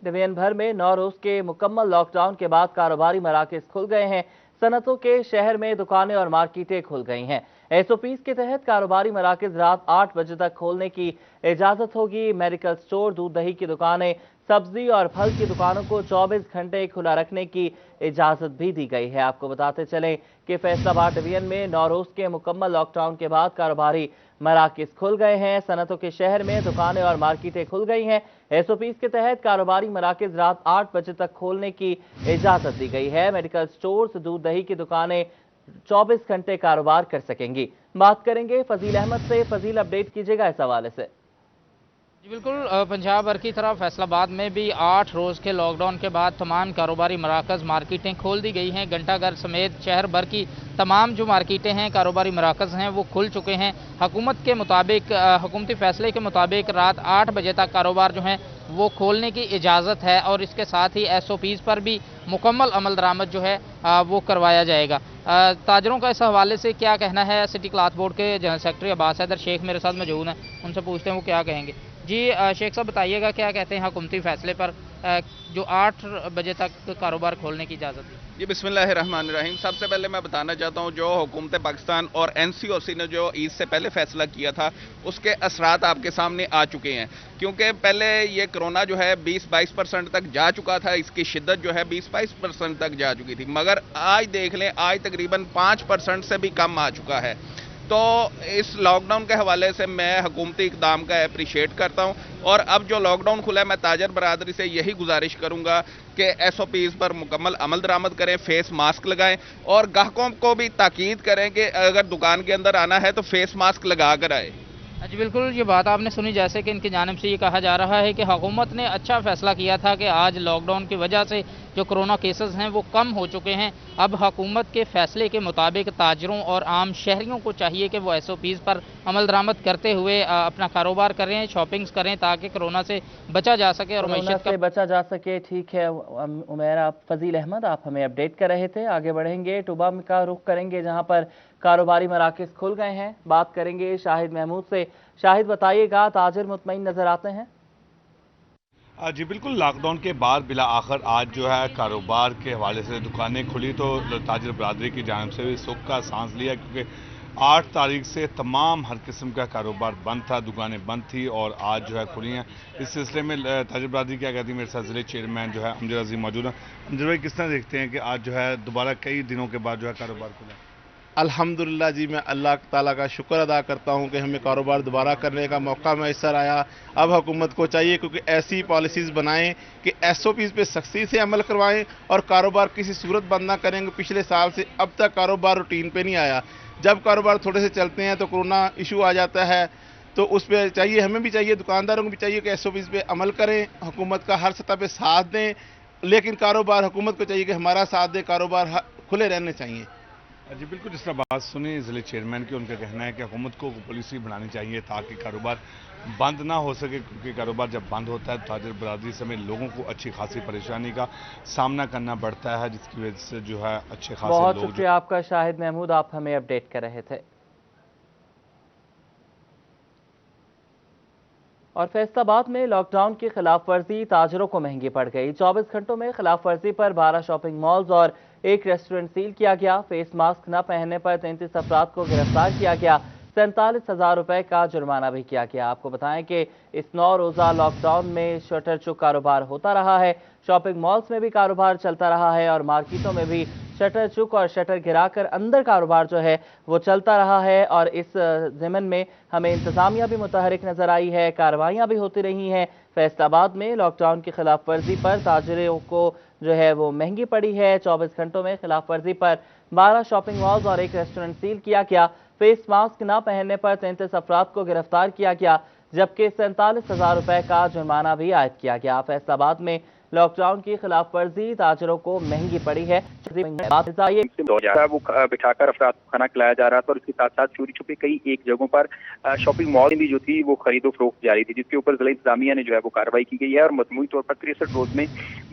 Division भर में 9 रोज के मुकम्मल लॉकडाउन के बाद कारोबारी मराकज खुल गए हैं। सनतों के शहर में दुकानें और मार्केटें खुल गई हैं। एसओपीज के तहत कारोबारी मराकज रात 8 बजे तक खोलने की इजाजत होगी। मेडिकल स्टोर, दूध दही की दुकानें, सब्जी और फल की दुकानों को 24 घंटे खुला रखने की इजाजत भी दी गई है। आपको बताते चलें कि फैसलाबाद डिवीजन में 9 रोज के मुकम्मल लॉकडाउन के बाद कारोबारी मराकज खुल गए हैं। सनतों के शहर में दुकानें और मार्केटें खुल गई हैं। एसओपीज के तहत कारोबारी मराकज रात 8 बजे तक खोलने की इजाजत दी गई है। मेडिकल स्टोर्स, दूध दही की दुकानें 24 घंटे कारोबार कर सकेंगी। बात करेंगे फजील अहमद से। फजील, अपडेट कीजिएगा इस हवाले से। जी बिल्कुल, पंजाब भर की तरह फैसलाबाद में भी 8 रोज़ के लॉकडाउन के बाद तमाम कारोबारी मराकज़ मार्केटें खोल दी गई हैं। घंटाघर समेत शहर भर की तमाम जो मार्केटें हैं, कारोबारी मराकज़ हैं, वो खुल चुके हैं। हुकूमत के मुताबिक, हुकूमती फैसले के मुताबिक रात 8 बजे तक कारोबार जो है वो खोलने की इजाज़त है और इसके साथ ही एसओपीज़ पर भी मुकम्मल अमल दरामद जो है वो करवाया जाएगा। ताजरों का इस हवाले से क्या कहना है? सिटी क्लॉथ बोर्ड के जनरल सेक्रेटरी अब्बास हैदर शेख मेरे साथ मौजूद हैं, उनसे पूछते हैं वो क्या कहेंगे। जी शेख साहब, बताइएगा क्या कहते हैं हुकूमती फैसले पर जो 8 बजे तक कारोबार खोलने की इजाज़त है? जी बिस्मिल्लाहिर्रहमानिर्रहीम। सबसे पहले मैं बताना चाहता हूँ, जो हुकूमत पाकिस्तान और एनसीओसी ने जो ईद से पहले फैसला किया था उसके असरात आपके सामने आ चुके हैं। क्योंकि पहले ये कोरोना जो है 20-22% तक जा चुका था, इसकी शिद्दत जो है 20-22% तक जा चुकी थी, मगर आज देख लें आज तकरीबन 5% से भी कम आ चुका है। तो इस लॉकडाउन के हवाले से मैं हुकूमती इक़दाम का अप्रिशिएट करता हूं और अब जो लॉकडाउन खुला है मैं ताजर बरादरी से यही गुजारिश करूंगा कि एसओपीज़ पर मुकम्मल अमल दरामद करें, फेस मास्क लगाएं और ग्राहकों को भी ताकीद करें कि अगर दुकान के अंदर आना है तो फेस मास्क लगा कर आए। जी बिल्कुल, ये बात आपने सुनी, जैसे कि इनकी जानिब से ये कहा जा रहा है कि हुकूमत ने अच्छा फैसला किया था कि आज लॉकडाउन की वजह से जो कोरोना केसेस हैं वो कम हो चुके हैं। अब हुकूमत के फैसले के मुताबिक ताजरों और आम शहरियों को चाहिए कि वो एसओपीज़ पर अमल दरामद करते हुए अपना कारोबार करें, शॉपिंग्स करें, ताकि कोरोना से बचा जा सके और कोरोना से बचा जा सके। ठीक है उमैर, आप फजील अहमद आप हमें अपडेट कर रहे थे। आगे बढ़ेंगे, टूबा का रुख करेंगे जहां पर कारोबारी मराकज खुल गए हैं। बात करेंगे शाहिद महमूद से। शाहिद, बताइएगा, ताजिर मुतमईन नजर आते हैं? जी बिल्कुल, लॉकडाउन के बाद बिला आखिर आज जो है कारोबार के हवाले से दुकानें खुली तो ताजिर बरादरी की जानिब से भी सुख का सांस लिया, क्योंकि 8 तारीख से तमाम हर किस्म का कारोबार बंद था, दुकानें बंद थी और आज जो है खुली हैं। इस सिलसिले में ताजिर बरादरी क्या कहती है, मेरे साथ ज़िले चेयरमैन जो है अमजद अजीम मौजूद हैं। अमजद भाई, किस तरह देखते हैं कि आज जो है दोबारा कई दिनों के बाद जो है कारोबार खुला? अल्हम्दुलिल्लाह जी, मैं अल्लाह ताला का शुक्र अदा करता हूं कि हमें कारोबार दोबारा करने का मौका मैसर आया। अब हुकूमत को चाहिए क्योंकि ऐसी पॉलिसीज़ बनाएं कि एसओपीज़ पे सख्ती से अमल करवाएं और कारोबार किसी सूरत बंद ना करेंगे। पिछले साल से अब तक कारोबार रूटीन पे नहीं आया। जब कारोबार थोड़े से चलते हैं तो कोरोना इशू आ जाता है, तो उस पर चाहिए, हमें भी चाहिए, दुकानदारों को भी चाहिए कि एसओपीज़ पे अमल करें, हुकूमत का हर सतह पे साथ दें। लेकिन कारोबार हुकूमत को चाहिए कि हमारा साथ दे, कारोबार खुले रहने चाहिए। जी बिल्कुल, जिस तरह बात सुनी ज़िले चेयरमैन की, उनका कहना है कि हुकूमत को पॉलिसी बनानी चाहिए ताकि कारोबार बंद ना हो सके, क्योंकि कारोबार जब बंद होता है तो ताजिर बरादरी समेत लोगों को अच्छी खासी परेशानी का सामना करना पड़ता है, जिसकी वजह से जो है अच्छे खासे लोग। बहुत शुक्रिया आपका शाहिद महमूद, आप हमें अपडेट कर रहे थे। और फैसलाबाद में लॉकडाउन की खिलाफ वर्जी ताजरों को महंगी पड़ गई। 24 घंटों में खिलाफ वर्जी पर 12 शॉपिंग मॉल्स और एक रेस्टोरेंट सील किया गया। फेस मास्क न पहनने पर 33 अफराद को गिरफ्तार किया गया। 47,000 रुपए का जुर्माना भी किया गया। आपको बताएं कि इस 9 रोज़ा लॉकडाउन में शटर चुक कारोबार होता रहा है। शॉपिंग मॉल्स में भी कारोबार चलता रहा है और मार्केटों में भी शटर चुक और शटर गिराकर अंदर कारोबार जो है वो चलता रहा है। और इस ज़िमन में हमें इंतज़ामिया भी मुतहरिक नजर आई है, कार्रवाइयाँ भी होती रही हैं। फैसलाबाद में लॉकडाउन की खिलाफ वर्जी पर ताजिरों को जो है वो महंगी पड़ी है। 24 घंटों में खिलाफ वर्जी पर 12 शॉपिंग मॉल्स और एक रेस्टोरेंट सील किया गया। फेस मास्क न पहनने पर 33 अफराद को गिरफ्तार किया गया, जबकि 47,000 रुपए का जुर्माना भी आयद किया गया। फैसलाबाद में लॉकडाउन की खिलाफ वर्जी ताजरों को महंगी पड़ी है। वो बिठाकर अफराद को खाना खिलाया जा रहा था और उसके साथ साथ चोरी छुपे कई एक जगहों पर शॉपिंग मॉल भी जो थी वो खरीदो फरोख्त जारी थी, जिसके ऊपर जिला इंतजामिया ने जो है वो कार्रवाई की गई है और मजमूई तौर पर 63 रोज में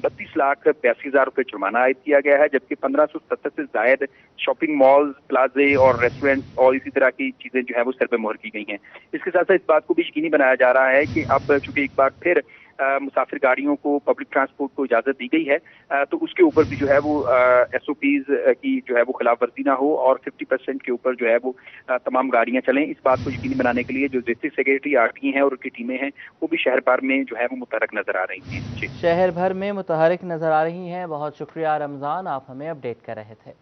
32,82,000 रुपए जुर्माना आयद किया गया है, जबकि 1570 से जायद शॉपिंग मॉल, प्लाजे और रेस्टोरेंट और इसी तरह की चीजें जो है वो सर पे मोहर की गई हैं। इसके साथ साथ इस बात को भी यकीनी बनाया जा रहा है कि अब चूंकि एक बार फिर मुसाफिर गाड़ियों को, पब्लिक ट्रांसपोर्ट को इजाजत दी गई है, तो उसके ऊपर भी जो है वो SOPs की जो है वो खिलाफ वर्जी ना हो और 50% के ऊपर जो है वो तमाम गाड़ियां चलें। इस बात को यकीनी बनाने के लिए जो डिस्ट्रिक्ट सेक्रेटरी RT हैं और उनकी टीमें हैं वो भी शहर भर में जो है वो मुतहरक नजर आ रही हैं। जी, शहर भर में मुतहरक नजर आ रही हैं। बहुत शुक्रिया रमजान, आप हमें अपडेट कर रहे थे।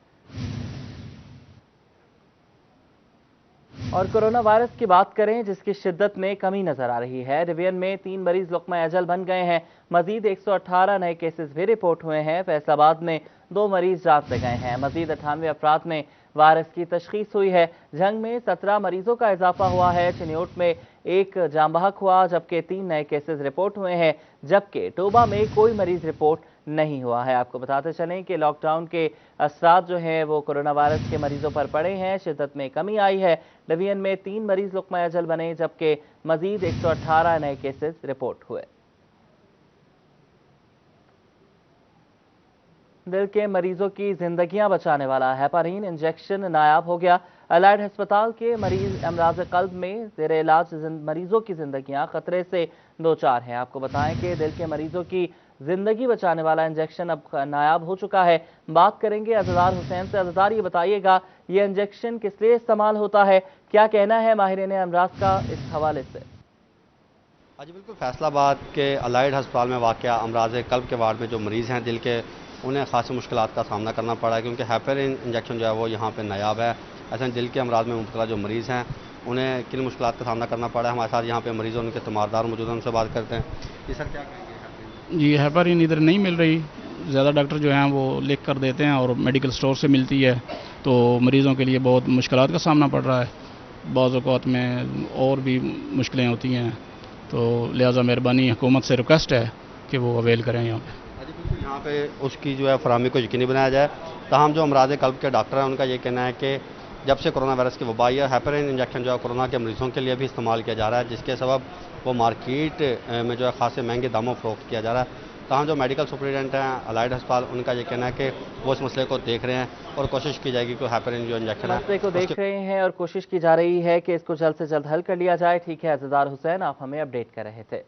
और कोरोना वायरस की बात करें जिसकी शिद्दत में कमी नजर आ रही है। डिवीजन में 3 मरीज लुक़्मा अजल बन गए हैं। मजीद 118 नए केसेस भी रिपोर्ट हुए हैं। फैसलाबाद में 2 मरीज जान से गए हैं। मजीद 98 अफराद में वायरस की तशखीस हुई है। झंग में 17 मरीजों का इजाफा हुआ है। चिन्योट में 1 जाम बहक हुआ, जबकि 3 नए केसेस रिपोर्ट हुए हैं, जबकि टोबा में कोई मरीज रिपोर्ट नहीं हुआ है। आपको बताते चलें कि लॉकडाउन के असरात जो हैं वो कोरोना वायरस के मरीजों पर पड़े हैं। शिद्दत में कमी आई है। डिवीजन में 3 मरीज लुक़्मा अजल बने, जबकि मजीद 118 नए केसेस रिपोर्ट हुए। दिल के मरीजों की जिंदगियां बचाने वाला हेपारिन इंजेक्शन नायाब हो गया। अलाइड अस्पताल के मरीज अमराज कल्ब में ज़ेर इलाज मरीजों की जिंदगियां खतरे से दो चार हैं। आपको बताएं कि दिल के मरीजों की जिंदगी बचाने वाला इंजेक्शन अब नायाब हो चुका है। बात करेंगे अज़दार हुसैन से। अज़दार, ये बताइएगा ये इंजेक्शन किस लिए इस्तेमाल होता है, क्या कहना है माहिरीन अमराज का इस हवाले से? जी बिल्कुल, फैसलाबाद के अलाइड अस्पताल में वाक़या अमराज कल्ब के वार्ड में जो मरीज़ हैं दिल के, उन्हें खासी मुश्किलात का सामना करना पड़ा है क्योंकि हेपारिन इंजेक्शन जो है वो यहाँ पे नायाब है। ऐसे में दिल के अमराज में मुब्तला जो मरीज़ हैं उन्हें किन मुश्किलात का सामना करना पड़ा है। हमारे साथ यहाँ पे मरीज़ और उनके तीमारदार मौजूद हैं, उनसे बात करते हैं। जी सर, क्या कहेंगे? जी, हेपारिन इधर नहीं मिल रही। ज़्यादा डॉक्टर जो हैं वो लिख कर देते हैं और मेडिकल स्टोर से मिलती है, तो मरीज़ों के लिए बहुत मुश्किलात का सामना पड़ रहा है। बाज़ औक़ात में और भी मुश्किलें होती हैं, तो लिहाजा मेहरबानी हुकूमत से रिक्वेस्ट है कि वो अवेल करें यहाँ पे। यहाँ पे उसकी जो है फराहमी को यकीनी बनाया जाए। ताहम जो अमराज कल्ब के डॉक्टर हैं उनका ये कहना है कि जब से कोरोना वायरस की वबा है, हेपारिन इंजेक्शन जो है कोरोना के मरीजों के लिए भी इस्तेमाल किया जा रहा है, जिसके सबब वो मार्केट में जो है खासे महंगे दामों फरोख्त किया जा रहा है। ताहम जो मेडिकल सुपरिटेंडेंट हैं अलाइड अस्पताल, उनका ये कहना है कि वो इस मसले को देख रहे हैं और कोशिश की जाएगी कि हेपारिन जो इंजेक्शन है मसले को देख रहे हैं और कोशिश की जा रही है कि इसको जल्द से जल्द हल कर लिया जाए। ठीक है अज़दार हुसैन, आप हमें अपडेट कर रहे थे।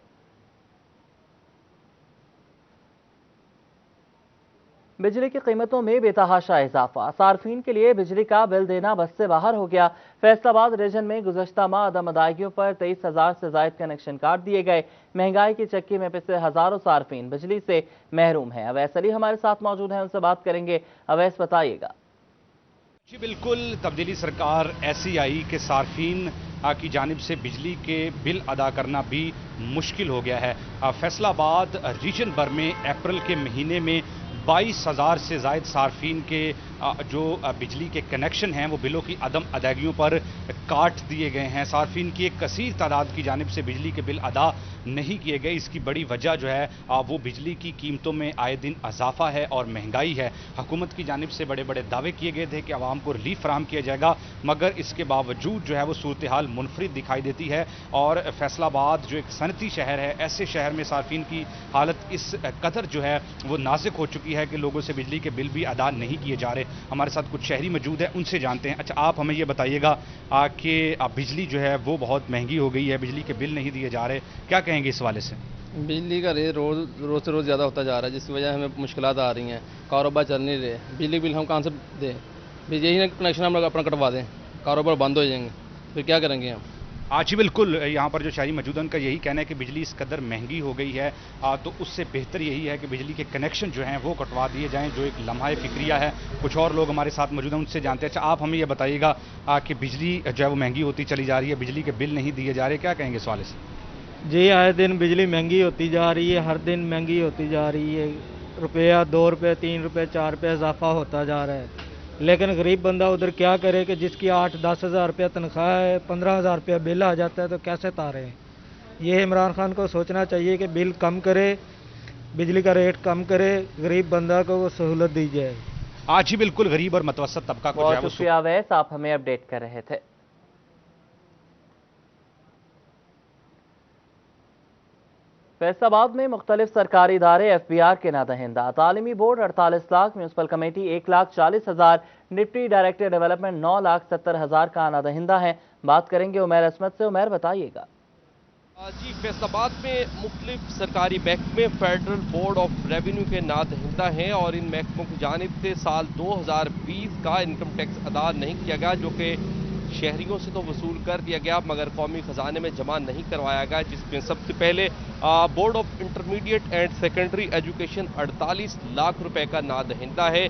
बिजली की कीमतों में बेतहाशा इजाफा, सार्फिन के लिए बिजली का बिल देना बस से बाहर हो गया। फैसलाबाद रीजन में गुज़श्ता माह अदम अदायगियों पर 23,000 से ज़ायद कनेक्शन काट दिए गए। महंगाई की चक्की में पिसे हजारों सार्फिन बिजली से महरूम हैं। अवैस अली हमारे साथ मौजूद हैं, उनसे बात करेंगे। अवैस, बताइएगा। जी बिल्कुल, तब्दीली सरकार ऐसी आई कि सार्फिन की जानिब से बिजली के बिल अदा करना भी मुश्किल हो गया है। फैसलाबाद रीजन भर में अप्रैल के महीने में 22,000 से ज़ायद सार्फिन के जो बिजली के कनेक्शन हैं वो बिलों की अदम अदायगियों पर काट दिए गए हैं। सार्फिन की एक कसीर तादाद की जानिब से बिजली के बिल अदा नहीं किए गए। इसकी बड़ी वजह जो है वो बिजली की कीमतों में आए दिन इजाफा है और महंगाई है। हुकूमत की जानिब से बड़े बड़े दावे किए गए थे कि आवाम को रिलीफ फराहम किया जाएगा, मगर इसके बावजूद जो है वो सूरत हाल मुनफरिद दिखाई देती है। और फैसलाबाद जो एक सनती शहर है, ऐसे शहर में सार्फिन की हालत इस कदर जो है वो नाजुक हो चुकी है कि लोगों से बिजली के बिल भी अदा नहीं किए जा रहे। हमारे साथ कुछ शहरी मौजूद हैं, उनसे जानते हैं। अच्छा, आप हमें ये बताइएगा कि बिजली जो है वो बहुत महंगी हो गई है, बिजली के बिल नहीं दिए जा रहे, क्या कहेंगे इस वाले से? बिजली का रेट रोज़ से रोज़ ज़्यादा होता जा रहा है, जिसकी वजह हमें मुश्किलात आ रही हैं, कारोबार चल नहीं रहे। बिजली बिल हम कहाँ से दें? यही ना कनेक्शन हम लोग अपना कटवा दें, कारोबार बंद हो जाएंगे, फिर क्या करेंगे हम? जी बिल्कुल, यहाँ पर जो शहरी मौजूद है उनका यही कहना है कि बिजली इस कदर महंगी हो गई है तो उससे बेहतर यही है कि बिजली के कनेक्शन जो हैं वो कटवा दिए जाएं, जो एक लम्हा फिक्रिया है। कुछ और लोग हमारे साथ मौजूद हैं, उनसे जानते हैं। अच्छा, आप हमें ये बताइएगा कि बिजली जो है वो महंगी होती चली जा रही है, बिजली के बिल नहीं दिए जा रहे, क्या कहेंगे इस वाले से? जी, आए दिन बिजली महंगी होती जा रही है, हर दिन महंगी होती जा रही है। रुपया 2 रुपये 3 रुपये 4 रुपये इजाफा होता जा रहा है, लेकिन गरीब बंदा उधर क्या करे कि जिसकी 8-10 हज़ार रुपया तनख्वाह है, 15,000 रुपया बिल आ जाता है, तो कैसे तारे? ये इमरान खान को सोचना चाहिए कि बिल कम करे, बिजली का रेट कम करे, गरीब बंदा को वो सहूलत दी जाए। जी बिल्कुल, गरीब और मतवसत तबका को बहुत शुक्रिया अवैस, आप हमें अपडेट कर रहे थे। फैसलाबाद में मुख्तलिफ सरकारी इदारे FBR के नादहिंदा, तालीमी board 48 lakh, municipal committee 1,40,000, deputy director development 9,70,000 का नादहिंदा है। बात करेंगे उमैर असमत से। उमैर, बताइएगा। جی فیصلاباد میں مختلف سرکاری محکمے فیڈرل بورڈ آف ریونیو کے نادہندہ ہیں اور ان محکموں کی جانب سے سال 2020 کا انکم ٹیکس ادا نہیں کیا گیا، جو کہ شہریوں سے تو وصول کر دیا گیا مگر قومی خزانے میں جمع نہیں کروایا گیا، جس میں سب سے پہلے board of intermediate and secondary education 48 lakh روپے کا نادہندہ ہے۔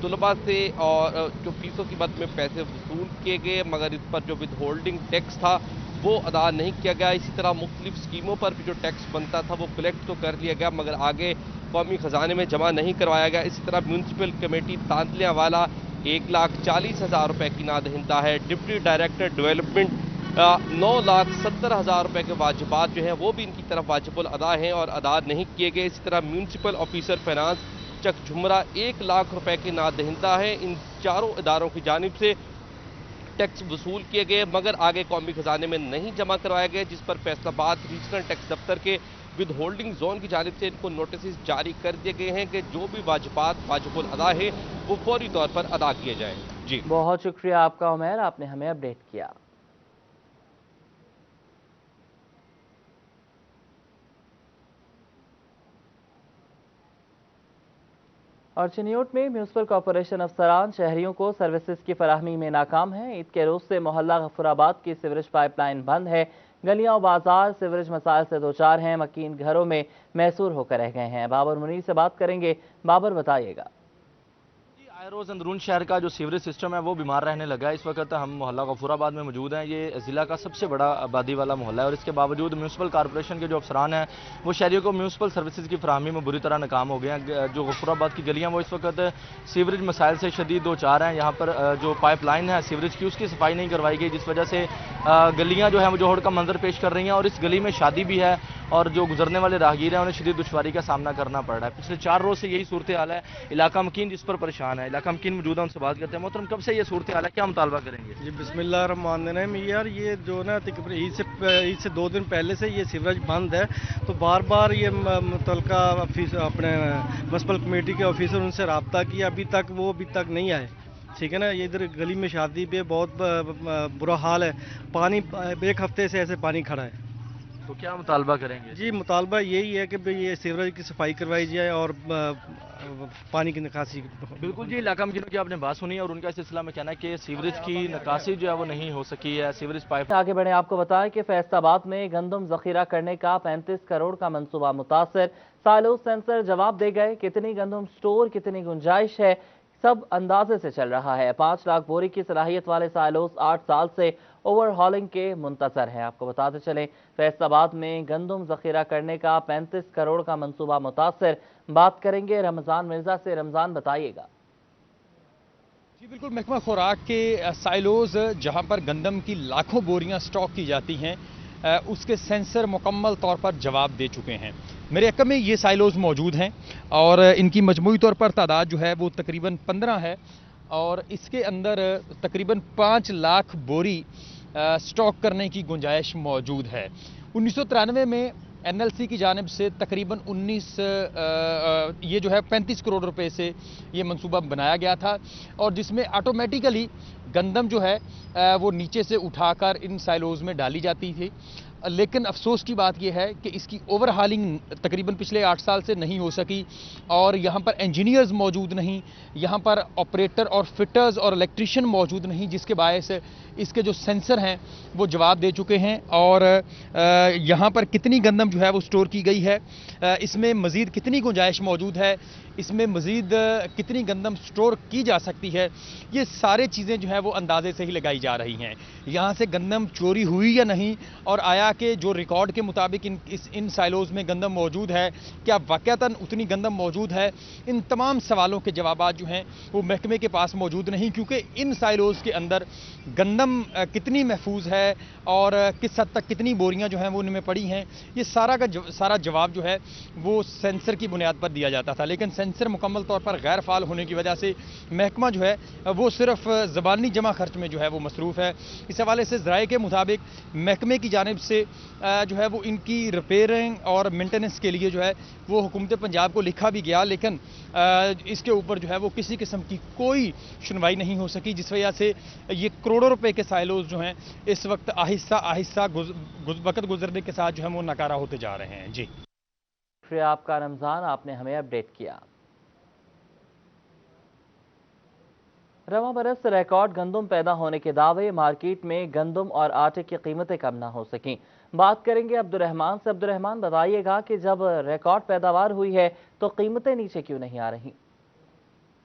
طلباء سے اور جو فیسوں کی مد میں پیسے وصول کیے گئے مگر اس پر جو ود ہولڈنگ ٹیکس تھا وہ ادا نہیں کیا گیا۔ اسی طرح مختلف اسکیموں پر بھی جو ٹیکس بنتا تھا وہ کلیکٹ تو کر لیا گیا مگر آگے قومی خزانے میں جمع نہیں کروایا گیا۔ اسی طرح میونسپل کمیٹی تانتلیاں والا 1,40,000 روپے کی نادہندہ ہے۔ ڈپٹی ڈائریکٹر ڈیولپمنٹ 9,70,000 روپے کے واجبات جو ہیں وہ بھی ان کی طرف واجب الادا ہیں اور ادا نہیں کیے گئے۔ اسی طرح میونسپل آفیسر فائنانس چک جھمرا 1 لاکھ روپے کی نادہندہ ہے۔ ان چاروں اداروں کی جانب سے ٹیکس وصول کیے گئے مگر آگے قومی خزانے میں نہیں جمع کروایا گیا، جس پر فیصل آباد ریجنل ٹیکس دفتر کے ود ہولڈنگ زون کی جانب سے ان کو نوٹسز جاری کر دیے گئے ہیں کہ جو بھی واجبات واجب الادا ہے وہ فوری طور پر ادا کیے جائیں۔ جی بہت شکریہ آپ کا عمیر، آپ نے ہمیں اپڈیٹ کیا۔ اور چنیوٹ میں میونسپل کارپوریشن افسران شہریوں کو سروسز کی فراہمی میں ناکام ہیں۔ عید کے روز سے محلہ غفور آباد کی سیوریج پائپ لائن بند ہے، گلیاں و بازار سیوریج مسائل سے دوچار ہیں، مکین گھروں میں محصور ہو کر رہ گئے ہیں۔ بابر منیر سے بات کریں گے، بابر بتائیے گا۔ آئے روز اندرون شہر کا جو سیوریج سسٹم ہے وہ بیمار رہنے لگا ہے۔ اس وقت ہم محلہ غفور آباد میں موجود ہیں۔ یہ ضلع کا سب سے بڑا آبادی والا محلہ ہے اور اس کے باوجود میونسپل کارپوریشن کے جو افسران ہیں وہ شہریوں کو میونسپل سروسز کی فراہمی میں بری طرح ناکام ہو گئے ہیں۔ جو غفور آباد کی گلیاں وہ اس وقت سیوریج مسائل سے شدید دوچار ہیں۔ یہاں پر جو پائپ لائن ہے سیوریج کی اس کی صفائی نہیں کروائی گئی، جس وجہ سے گلیاں جو ہیں وہ جوہڑ کا منظر پیش کر رہی ہیں اور اس گلی میں شادی بھی ہے اور جو گزرنے والے راہگیر ہیں انہیں شدید دشواری کا سامنا کرنا پڑ رہا ہے۔ پچھلے 4 روز سے یہی صورتحال ہے۔ علاقہ مکین جس پر پریشان ہے، علاقہ مکین موجود ہے، ان سے بات کرتے ہیں۔ محترم کب سے یہ صورتحال ہے، کیا مطالبہ کریں گے؟ جی بسم اللہ الرحمن الرحیم۔ یار یہ جو نا تقریباً عید سے 2 دن پہلے سے یہ سیوریج بند ہے، تو بار بار یہ متعلقہ اپنے میونسپل کمیٹی کے آفیسر ان سے رابطہ کیا، ابھی تک نہیں آئے۔ ٹھیک ہے نا، یہ ادھر گلی میں شادی پہ بہت برا حال ہے، پانی 1 ہفتے سے ایسے پانی کھڑا ہے۔ تو کیا مطالبہ کریں گے؟ جی مطالبہ یہی ہے کہ یہ سیوریج کی صفائی کروائی جائے اور پانی کی نکاسی۔ بالکل جی، علاقہ مکینوں کی آپ نے بات سنی اور ان کا اس سلسلہ میں کہنا ہے کہ سیوریج کی نکاسی جو ہے وہ نہیں ہو سکی ہے۔ سیوریج پائپ آگے بڑھیں، آپ کو بتائیں کہ فیصل آباد میں گندم ذخیرہ کرنے کا 35 کروڑ کا منصوبہ متاثر، سائلوز سینسر جواب دے گئے، کتنی گندم سٹور، کتنی گنجائش ہے، سب اندازے سے چل رہا ہے۔ 5 لاکھ بوری کی صلاحیت والے سائلوز 8 سال سے اوور ہالنگ کے منتظر ہیں۔ آپ کو بتاتے چلیں فیصل آباد میں گندم ذخیرہ کرنے کا 35 کروڑ کا منصوبہ متاثر، بات کریں گے رمضان مرزا سے۔ رمضان بتائیے گا۔ جی بالکل، محکمہ خوراک کے سائلوز جہاں پر گندم کی لاکھوں بوریاں سٹاک کی جاتی ہیں اس کے سینسر مکمل طور پر جواب دے چکے ہیں۔ میرے عقب میں یہ سائلوز موجود ہیں اور ان کی مجموعی طور پر تعداد جو ہے وہ تقریباً 15 ہے اور اس کے اندر تقریباً 5 لاکھ بوری سٹاک کرنے کی گنجائش موجود ہے۔ 1993 میں NLC کی جانب سے تقریباً 35 کروڑ روپے سے یہ منصوبہ بنایا گیا تھا اور جس میں آٹومیٹیکلی گندم جو ہے وہ نیچے سے اٹھا کر ان سائلوز میں ڈالی جاتی تھی، لیکن افسوس کی بات یہ ہے کہ اس کی اوور ہالنگ تقریباً پچھلے 8 سال سے نہیں ہو سکی اور یہاں پر انجینئرز موجود نہیں، یہاں پر آپریٹر اور فٹرز اور الیکٹریشین موجود نہیں، جس کے باعث اس کے جو سینسر ہیں وہ جواب دے چکے ہیں اور یہاں پر کتنی گندم جو ہے وہ سٹور کی گئی ہے، اس میں مزید کتنی گنجائش موجود ہے، اس میں مزید کتنی گندم سٹور کی جا سکتی ہے، یہ سارے چیزیں جو ہے وہ اندازے سے ہی لگائی جا رہی ہیں۔ یہاں سے گندم چوری ہوئی یا نہیں اور آیا کہ جو ریکارڈ کے مطابق ان سائلوز میں گندم موجود ہے کیا واقعتاً اتنی گندم موجود ہے، ان تمام سوالوں کے جوابات جو ہیں وہ محکمے کے پاس موجود نہیں، کیونکہ ان سائلوز کے اندر گندم کتنی محفوظ ہے اور کس حد تک کتنی بوریاں جو ہیں وہ ان میں پڑی ہیں، یہ سارا جواب جو ہے وہ سینسر کی بنیاد پر دیا جاتا تھا، لیکن سینسر مکمل طور پر غیر فعال ہونے کی وجہ سے محکمہ جو ہے وہ صرف زبانی جمع خرچ میں جو ہے وہ مصروف ہے۔ اس حوالے سے ذرائع کے مطابق محکمے کی جانب سے जो है वो इनकी रिपेयरिंग और मेंटेनेंस के लिए जो है वो हुकूमत पंजाब को लिखा भी गया, लेकिन इसके ऊपर जो है वो किसी किस्म की कोई सुनवाई नहीं हो सकी, जिस वजह से ये करोड़ों रुपए के साइलोज जो हैं इस वक्त आहिस्ता आहिस्ता वक्त गुजरने के साथ जो है वो नकारा होते जा रहे हैं। जी शुक्रिया आपका रमज़ान, आपने हमें अपडेट किया। रवां बरस रिकॉर्ड गंदम पैदा होने के दावे, मार्केट में गंदम और आटे की कीमतें कम ना हो सकें। बात करेंगे अब्दुर्रहमान से। अब्दुर्रहमान, बताइएगा कि जब रिकॉर्ड पैदावार हुई है तो कीमतें नीचे क्यों नहीं आ रही?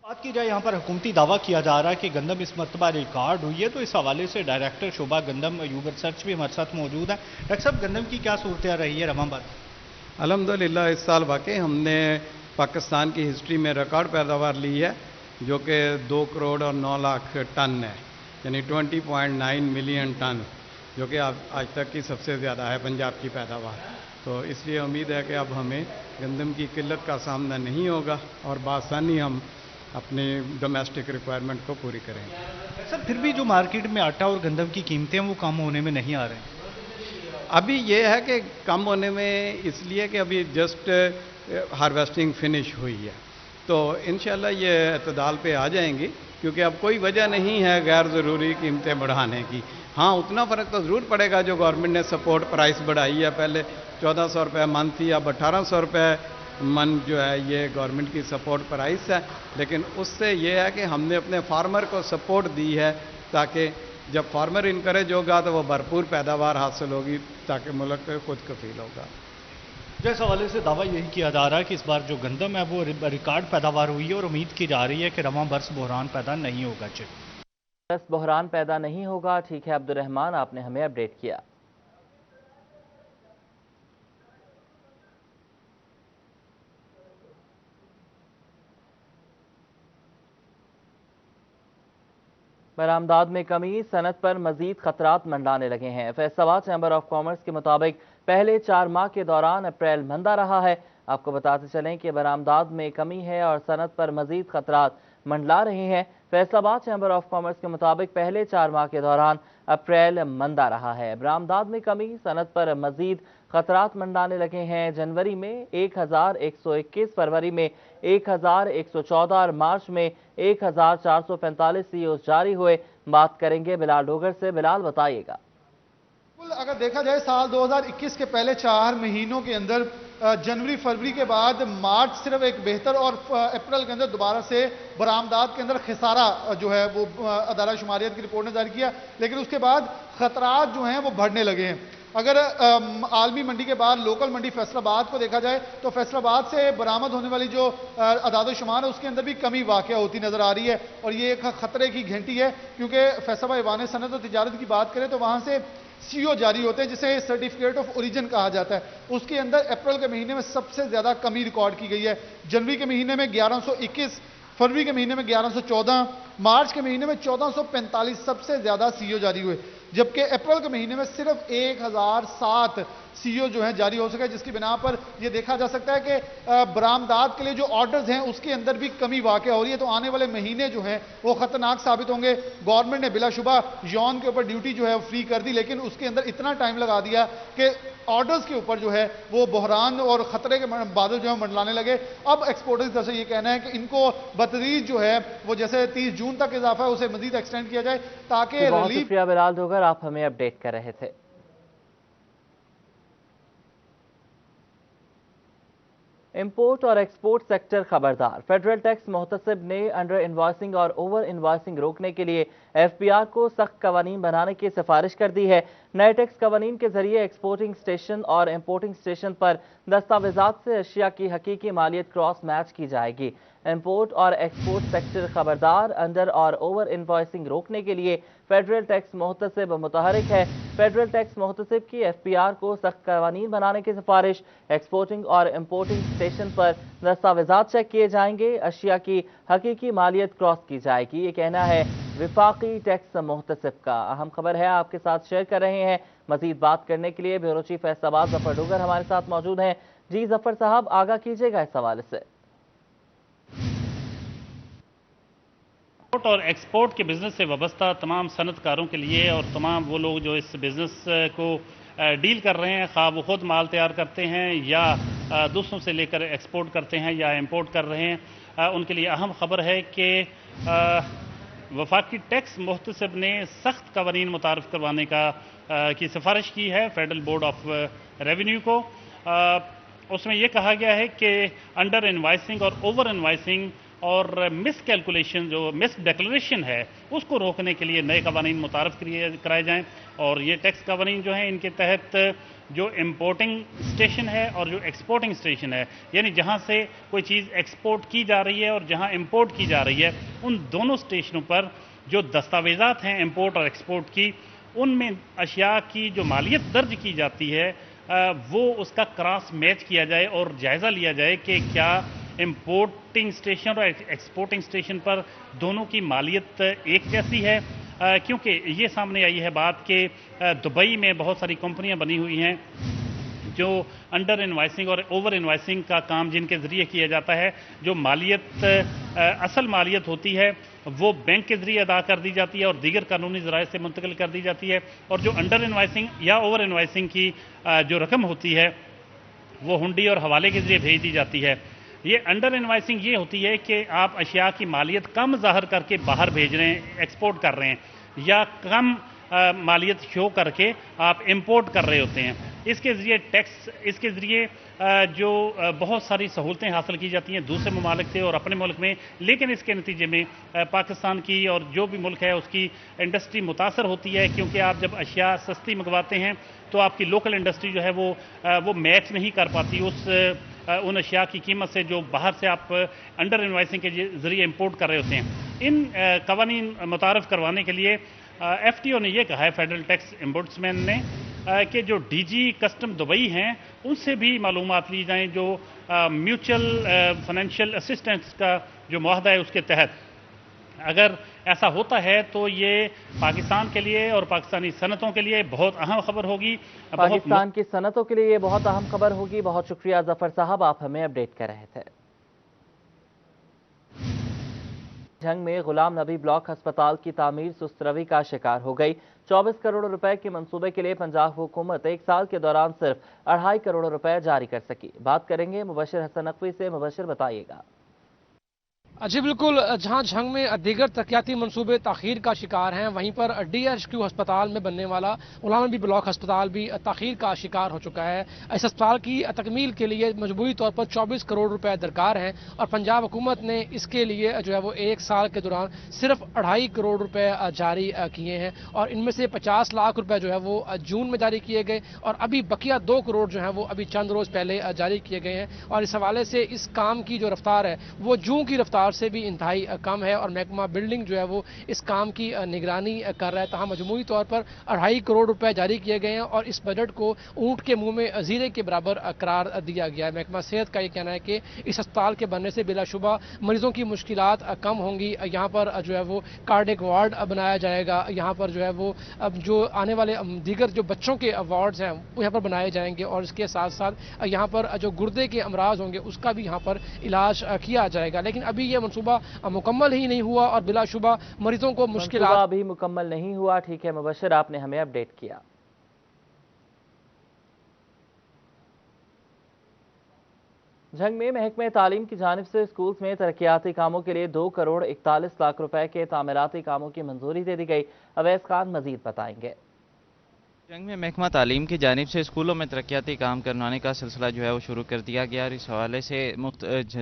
बात की जाए यहाँ पर हुकूमती दावा किया जा रहा है कि गंदम इस मरतबा रिकॉर्ड हुई है, तो इस हवाले से डायरेक्टर शोबा गंदम अयूब रिसर्च भी हमारे साथ मौजूद है। डॉक्टर साहब, गंदम की क्या सूरत रही है रवां बरस? अल्हम्दुलिल्लाह इस साल वाकई हमने पाकिस्तान की हिस्ट्री में रिकॉर्ड पैदावार ली है, जो कि 2 करोड़ और 9 लाख टन है, यानी 20.9 मिलियन टन, जो कि आज तक की सबसे ज़्यादा है पंजाब की पैदावार। तो इसलिए उम्मीद है कि अब हमें गंदम की किल्लत का सामना नहीं होगा और बासानी हम अपनी डोमेस्टिक रिक्वायरमेंट को पूरी करेंगे। सर, फिर भी जो मार्केट में आटा और गंदम की कीमतें हैं वो कम होने में नहीं आ रहे हैं। अभी ये है कि कम होने में इसलिए कि अभी जस्ट हार्वेस्टिंग फिनिश हुई है, तो इंशाल्लाह ये अतदाल पे आ जाएंगी, क्योंकि अब कोई वजह नहीं है गैर ज़रूरी कीमतें बढ़ाने की। हाँ, उतना फ़र्क तो ज़रूर पड़ेगा जो गवर्नमेंट ने सपोर्ट प्राइस बढ़ाई है, पहले 1400 रुपये मन थी, अब 1800 रुपये मन जो है ये गवर्नमेंट की सपोर्ट प्राइस है। लेकिन उससे ये है कि हमने अपने फार्मर को सपोर्ट दी है, ताकि जब फार्मर इनकरेज होगा तो वो भरपूर पैदावार हासिल होगी, ताकि मुल्क पे खुद कफील होगा। जिस हवाले से दावा यही किया जा रहा है कि इस बार जो गंदम है वो रिकॉर्ड पैदावार हुई है और उम्मीद की जा रही है कि रवां बरस बहरान पैदा नहीं होगा। बस बहरान पैदा नहीं होगा। ठीक है अब्दुर्रहमान, आपने हमें अपडेट किया। बरामदात में कमी, सनत पर मजीद खतरात मंडराने लगे हैं। फैसलाबाद चैम्बर ऑफ कॉमर्स के मुताबिक पहले 4 माह के दौरान अप्रैल मंदा रहा है। आपको बताते चलें कि बरामदात में कमी है और सनत पर मजीद खतरात मंडला रहे हैं। फैसलाबाद चैम्बर ऑफ कॉमर्स के मुताबिक पहले 4 माह के दौरान अप्रैल मंदा रहा है। बरामदात में कमी, सनत पर मजीद खतरात मंडराने लगे हैं। जनवरी में 1121, फरवरी में 1114 और मार्च में 1445 सीओ जारी हुए। बात करेंगे बिलाल डोगर से। बिलाल, बताइएगा। अगर देखा जाए साल 2021 के पहले 4 महीनों के अंदर जनवरी फरवरी के बाद मार्च सिर्फ एक बेहतर और अप्रैल के अंदर दोबारा से बरामदात के अंदर खसारा जो है वो अदारा शुमारियत की रिपोर्ट ने जारी किया, लेकिन उसके बाद खतरात जो हैं वो बढ़ने लगे हैं। अगर आलमी मंडी के बाद लोकल मंडी फैसलाबाद को देखा जाए तो फैसलाबाद से बरामद होने वाली जो अदाद शुमार है उसके अंदर भी कमी वाक़या होती नजर आ रही है और ये एक खतरे की घंटी है, क्योंकि फैसलाबाद ईवान सनत और तिजारत की बात करें तो वहां से सीओ जारी होते हैं जिसे सर्टिफिकेट ऑफ ओरिजिन कहा जाता है। उसके अंदर अप्रैल के महीने में सबसे ज्यादा कमी रिकॉर्ड की गई है। जनवरी के महीने में 1121, फरवरी के महीने में 1114, मार्च के महीने में 1445 सबसे ज्यादा सीओ जारी हुए, जबकि अप्रैल के महीने में सिर्फ 1007 सीओ जो है जारी हो सके, जिसकी बिना पर यह देखा जा सकता है कि बरामदात के लिए जो ऑर्डर्स हैं उसके अंदर भी कमी वाक़या हो रही है। तो आने वाले महीने जो हैं वो खतरनाक साबित होंगे। गवर्नमेंट ने बिलाशुबा यौन के ऊपर ड्यूटी जो है फ्री कर दी, लेकिन उसके अंदर इतना टाइम लगा दिया कि ऑर्डर्स के ऊपर जो है वो बहरान और खतरे के बादल जो है मंडलाने लगे। अब एक्सपोर्टर्स जैसे ये कहना है कि इनको बतदरीज जो है वो जैसे 30 जून तक इजाफा है उसे मजीद एक्सटेंड किया जाए ताकि रिलीफ। शुक्रिया बिलाल डोगर, आप हमें अपडेट कर रहे थे। इंपोर्ट और एक्सपोर्ट सेक्टर खबरदार। फेडरल टैक्स मोहतसिब ने अंडर इनवॉइसिंग और ओवर इनवॉइसिंग रोकने के लिए एफपीआर को सख्त कवानीन बनाने की सिफारिश कर दी है। नए टैक्स कवानीन के जरिए एक्सपोर्टिंग स्टेशन और इंपोर्टिंग स्टेशन पर दस्तावेजात से अशिया की हकीकी मालियत क्रॉस मैच की जाएगी। इंपोर्ट और एक्सपोर्ट सेक्टर खबरदार, अंडर और ओवर इनवॉइसिंग रोकने के लिए फेडरल टैक्स मोहतसिब मुतहरिक है। फेडरल टैक्स मोहतसिब की एफपीआर को सख्त कवानीन बनाने की सिफारिश। एक्सपोर्टिंग और इंपोर्टिंग स्टेशन पर दस्तावेजात चेक किए जाएंगे, अशिया की हकीकी मालियत क्रॉस की जाएगी। ये कहना है विफाकी टैक्स मोहतसिब का। अहम खबर है आपके साथ शेयर कर रहे हैं। मजीद बात करने के लिए ब्यूरो चीफ फैसलाबाद जफर डोगर हमारे साथ मौजूद हैं। जी जफर साहब, आगाह कीजिएगा इस हवाले से। इंपोर्ट और एक्सपोर्ट के बिज़नेस से वाबस्ता तमाम सनतकारों के लिए और तमाम वो लोग जो इस बिज़नेस को डील कर रहे हैं, खा वो खुद माल तैयार करते हैं या दूसरों से लेकर एक्सपोर्ट करते हैं या इंपोर्ट कर रहे हैं, उनके लिए अहम खबर है कि वफाकी टैक्स मुहतसिब ने सख्त कवानीन मुतारफ़ करवाने की सिफारिश की है फेडरल बोर्ड ऑफ रेवेन्यू को। उसमें यह कहा गया है कि अंडर इनवाइसिंग और ओवर इनवाइसिंग और मिस कैलकुलेशन, जो मिस डिक्लेरेशन है, उसको रोकने के लिए नए कवानीन मुतारफ़ कराए जाएँ। और ये टैक्स कवानीन जो हैं, इनके तहत जो इम्पोर्टिंग स्टेशन है और जो एक्सपोर्टिंग स्टेशन है, यानी जहाँ से कोई चीज़ एक्सपोर्ट की जा रही है और जहाँ इंपोर्ट की जा रही है, उन दोनों स्टेशनों पर जो दस्तावेज़ात हैं इंपोर्ट और एक्सपोर्ट की, उनमें अशिया की जो मालियत दर्ज की जाती है वो उसका क्रॉस मैच किया जाए और जायज़ा लिया जाए कि क्या इंपोर्टिंग स्टेशन और एक्सपोर्टिंग स्टेशन पर दोनों की मालियत एक जैसी है। क्योंकि ये सामने आई है बात कि दुबई में बहुत सारी कंपनियां बनी हुई हैं जो अंडर इनवाइसिंग और ओवर इनवाइसिंग का काम जिनके ज़रिए किया जाता है, जो मालियत असल मालियत होती है वो बैंक के ज़रिए अदा कर दी जाती है और दीगर कानूनी ज़राए से मुंतकिल कर दी जाती है, और जो अंडर इनवाइसिंग या ओवर इनवाइसिंग की जो रकम होती है वो हुंडी और हवाले के ज़रिए भेज दी जाती है। ये अंडर इनवाइसिंग ये होती है कि आप अशिया की मालियत कम ज़ाहिर करके बाहर भेज रहे हैं, एक्सपोर्ट कर रहे हैं, या कम मालियत शो करके आप इंपोर्ट कर रहे होते हैं। इसके ज़रिए टैक्स, इसके ज़रिए जो बहुत सारी सहूलतें हासिल की जाती हैं दूसरे ममालिक से और अपने मुल्क में, लेकिन इसके नतीजे में पाकिस्तान की और जो भी मुल्क है उसकी इंडस्ट्री मुतासर होती है, क्योंकि आप जब अशिया सस्ती मंगवाते हैं तो आपकी लोकल इंडस्ट्री जो है वो मैच नहीं कर पाती उन अशिया की कीमत से जो बाहर से आप अंडर इनवाइसिंग के ज़रिए इंपोर्ट कर रहे होते हैं। इन कवानीन मुतारफ़ करवाने के लिए FTO ने यह कहा है, फेडरल टैक्स एम्बुड्समैन ने, कि जो DG कस्टम दुबई हैं उनसे भी मालूमात ली जाएं, जो म्यूचुअल फाइनेंशियल असिस्टेंस का जो मुआहदा है उसके तहत अगर ऐसा होता है तो ये पाकिस्तान के लिए और पाकिस्तानी सनतों के लिए बहुत अहम खबर होगी। पाकिस्तान की सनतों के लिए ये बहुत अहम खबर होगी। बहुत शुक्रिया जफर साहब, आप हमें अपडेट कर रहे थे। जंग में गुलाम नबी ब्लॉक अस्पताल की तामीर सुस्त रवी का शिकार हो गई। 24 करोड़ रुपए के मंसूबे के लिए पंजाब हुकूमत एक साल के दौरान सिर्फ 2.5 करोड़ रुपए जारी कर सकी। बात करेंगे मुबशिर हसन नकवी से। मुबशिर, बताइएगा। जी बिल्कुल, जहां जंग में दीगर तरक्याती मंसूबे ताखीर का शिकार हैं, वहीं पर DHQ अस्पताल में बनने वाला गुलाम नबी ब्लॉक अस्पताल भी ताखीर का शिकार हो चुका है। इस अस्पताल की तकमील के लिए मजबूरी तौर पर 24 करोड़ रुपए दरकार हैं और पंजाब हुकूमत ने इसके लिए जो है वो एक साल के दौरान सिर्फ 2.5 करोड़ रुपए जारी किए हैं, और इनमें से 50 लाख रुपए जो है वो जून में जारी किए गए और अभी बकिया 2 करोड़ जो है वो अभी चंद रोज पहले जारी किए गए हैं। और इस हवाले से इस काम की जो रफ्तार है वो जून की रफ्तार से भी इंतहाई कम है और महकमा बिल्डिंग जो है वो इस काम की निगरानी कर रहा है। तहाँ मजमूई तौर पर 2.5 करोड़ रुपए जारी किए गए हैं और इस बजट को ऊंट के मुंह में जीरे के बराबर करार दिया गया है। महकमा सेहत का ये कहना है कि इस अस्पताल के बनने से बिलाशुबा मरीजों की मुश्किलात कम होंगी। यहाँ पर जो है वो कार्डियक वार्ड बनाया जाएगा, यहाँ पर जो है वो जो आने वाले दीगर जो बच्चों के वार्ड्स हैं वो यहाँ पर बनाए जाएंगे, और इसके साथ साथ यहाँ पर जो गुर्दे के अमराज होंगे उसका भी यहाँ पर इलाज किया जाएगा। लेकिन अभी ये मनसूबा मुकम्मल ही नहीं हुआ और बिलाशुबा मरीजों को मुश्किलात अभी मुकम्मल नहीं हुआ। ठीक है मुबशिर, आपने हमें अपडेट किया। जंग में महकमे तालीम की जानिब से स्कूल्स में तरक्याती कामों के लिए 2 करोड़ 41 लाख रुपए के तामीराती कामों की मंजूरी दे दी गई। अवैस खान मजीद बताएंगे। जंग में महकमा तालीम की जानिब से स्कूलों में तरक्याती काम करवाने का सिलसिला जो है वो शुरू कर दिया गया और इस हवाले से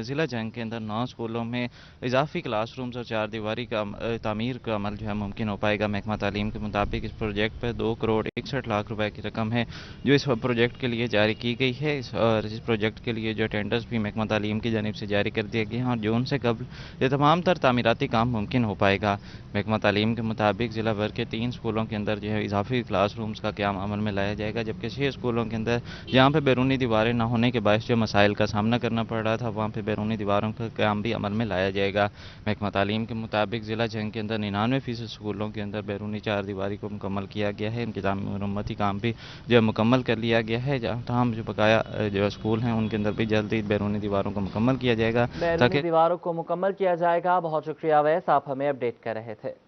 ज़िला जंग के अंदर 9 स्कूलों में इजाफी क्लास रूम्स और 4 दीवारी का तामीर का अमल जो है मुमकिन हो पाएगा। महकमा तालीम के मुताबिक इस प्रोजेक्ट पर 2 करोड़ 61 लाख रुपए की रकम है जो इस प्रोजेक्ट के लिए जारी की गई है, और इस प्रोजेक्ट के लिए जो टेंडर्स भी महकमा तालीम की जानिब से जारी कर दिए गए हैं और जून से कबल ये तमाम तर तामीराती काम मुमकिन हो पाएगा। महकमा तालीम के मुताबिक ज़िला भर के 3 स्कूलों के अंदर जो है इजाफी क्लास रूम्स का क़याम अमल में लाया जाएगा, जबकि 6 स्कूलों के अंदर जहाँ पे बैरूनी दीवारें न होने के बायस जो मसाइल का सामना करना पड़ रहा था वहाँ पे बैरूनी दीवारों का काम भी अमल में लाया जाएगा। महकमा तालीम के मुताबिक ज़िला जंग के अंदर 99% स्कूलों के अंदर बैरूनी 4 दीवारी को मुकम्मल किया गया है। इनकी मरम्मती काम भी जो मुकम्मल कर लिया गया है। जहाँ जो बकाया जो स्कूल हैं उनके अंदर भी जल्द ही बैरूनी दीवारों को मुकम्मल किया जाएगा। बैरूनी दीवारों को मुकम्मल किया जाएगा। बहुत शुक्रिया वैस, आप हमें अपडेट कर रहे थे।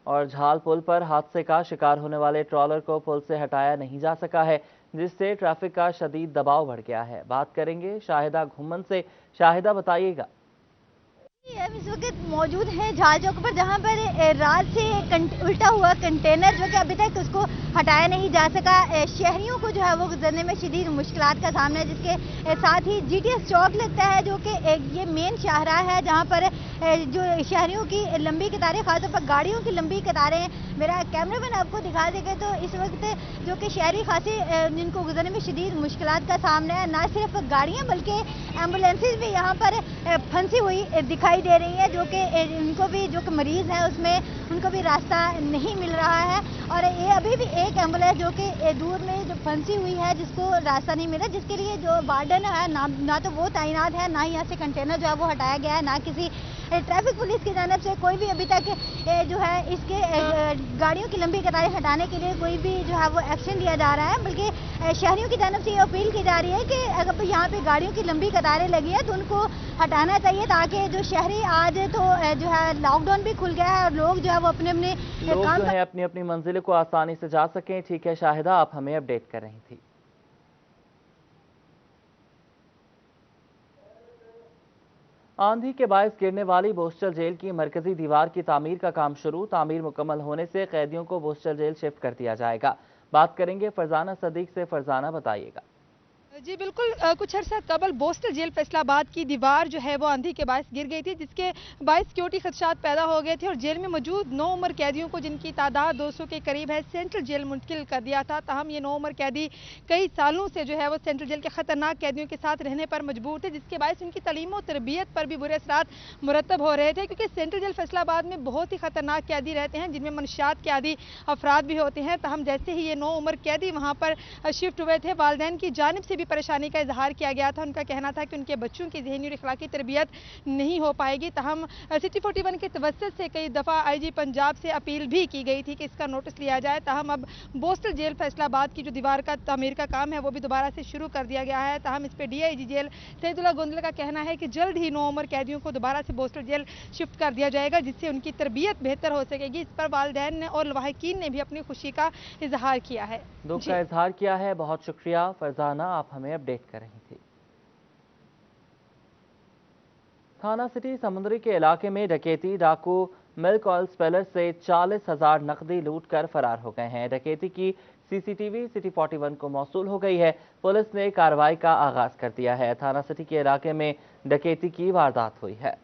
और झाल पुल पर हादसे का शिकार होने वाले ट्रॉलर को पुल से हटाया नहीं जा सका है, जिससे ट्रैफिक का शदीद दबाव बढ़ गया है। बात करेंगे शाहिदा घुम्मन से। शाहिदा, बताइएगा। हम इस वक्त मौजूद हैं झाल चौक पर, जहां पर रात से उल्टा हुआ कंटेनर जो कि अभी तक उसको हटाया नहीं जा सका। शहरियों को जो है वो गुजरने में शदीद मुश्किलात का सामना है, जिसके साथ ही जीटीएस चौक लगता है जो कि ये मेन शाहराह है, जहां पर जो शहरियों की लंबी कतारें, खासतौर पर गाड़ियों की लंबी कतारें हैं। मेरा कैमरामैन आपको दिखा देगा तो इस वक्त जो कि शहरी खासी जिनको गुजरने में शदीद मुश्किलात का सामना है। ना सिर्फ गाड़ियाँ बल्कि एम्बुलेंसेज भी यहाँ पर फंसी हुई दिखाई दे रही है, जो कि उनको भी जो कि मरीज हैं उसमें उनको भी रास्ता नहीं मिल रहा है। और ये अभी भी एक एम्बुलेंस जो कि दूर में जो फंसी हुई है, जिसको रास्ता नहीं मिला, जिसके लिए जो वार्डन है ना तो वो तैनात है, ना ही यहाँ से कंटेनर जो है वो हटाया गया है, ना किसी ट्रैफिक पुलिस की जानिब से कोई भी अभी तक जो है इसके गाड़ियों की लंबी कतारें हटाने के लिए कोई भी जो है वो एक्शन लिया जा रहा है। बल्कि शहरियों की जानिब से ये अपील की जा रही है कि अगर यहाँ पे गाड़ियों की लंबी कतारें लगी है तो उनको हटाना चाहिए, ताकि जो शहरी आज तो जो है लॉकडाउन भी खुल गया है और लोग जो है वो अपने काम जो है अपनी अपनी मंजिल को आसानी से जा सकें। ठीक है शाहिदा, आप हमें अपडेट कर रही थी। आंधी के बायस गिरने वाली बोस्टल जेल की मरकजी दीवार की तामीर का काम शुरू। तामीर मुकम्मल होने से कैदियों को बोस्टल जेल शिफ्ट कर दिया जाएगा। बात करेंगे फरजाना सदीक से। फरजाना, बताइएगा। जी बिल्कुल, कुछ अर्सा कबल बोस्टल जेल फैसलाबाद की दीवार जो है वो आंधी के बायस गिर गई थी, जिसके बायस सिक्योरिटी खदशात पैदा हो गए थे और जेल में मौजूद 9 उम्र कैदियों को, जिनकी तादाद 200 के करीब है, सेंट्रल जेल मुंतकिल कर दिया था। ताहम ये 9 उम्र कैदी कई सालों से जो है वो सेंट्रल जेल के खतरनाक कैदियों के साथ रहने पर मजबूर थे, जिसके बायस उनकी तालीम और तरबियत पर भी बुरे असरात मुरतब हो रहे थे, क्योंकि सेंट्रल जेल फैसलाबाद में बहुत ही खतरनाक कैदी रहते हैं, जिनमें मनशियात के आदि अफराद भी होते हैं। ताहम जैसे ही ये 9 उम्र कैदी वहाँ पर शिफ्ट हुए थे, वालिदैन की जानिब से भी परेशानी का इजहार किया गया था। उनका कहना था कि उनके बच्चों की ज़हनी और अखलाकी तरबियत नहीं हो पाएगी। तहम सिटी 41 के तवस्सुत से कई दफ़ा आईजी पंजाब से अपील भी की गई थी कि इसका नोटिस लिया जाए। तहम अब बोस्टल जेल फैसलाबाद की जो दीवार का तामीर का काम है वो भी दोबारा से शुरू कर दिया गया है। तहम इस पर डीआईजी जेल सैदुल्ला गोंदल का कहना है कि जल्द ही 9 उम्र कैदियों को दोबारा से बोस्टल जेल शिफ्ट कर दिया जाएगा, जिससे उनकी तरबियत बेहतर हो सकेगी। इस पर वालिदैन और लवाहिकीन ने भी अपनी खुशी का इजहार किया है, दुख का इजहार किया है। बहुत शुक्रिया फरजाना, आप हमें अपडेट कर रही थी। थाना सिटी समुंदरी के इलाके में डकैती, डाकू मिल्क ऑयल स्पेलर से 40,000 नकदी लूट कर फरार हो गए हैं। डकैती की सीसीटीवी सिटी 41 को मौसूल हो गई है। पुलिस ने कार्रवाई का आगाज कर दिया है। थाना सिटी के इलाके में डकैती की वारदात हुई है।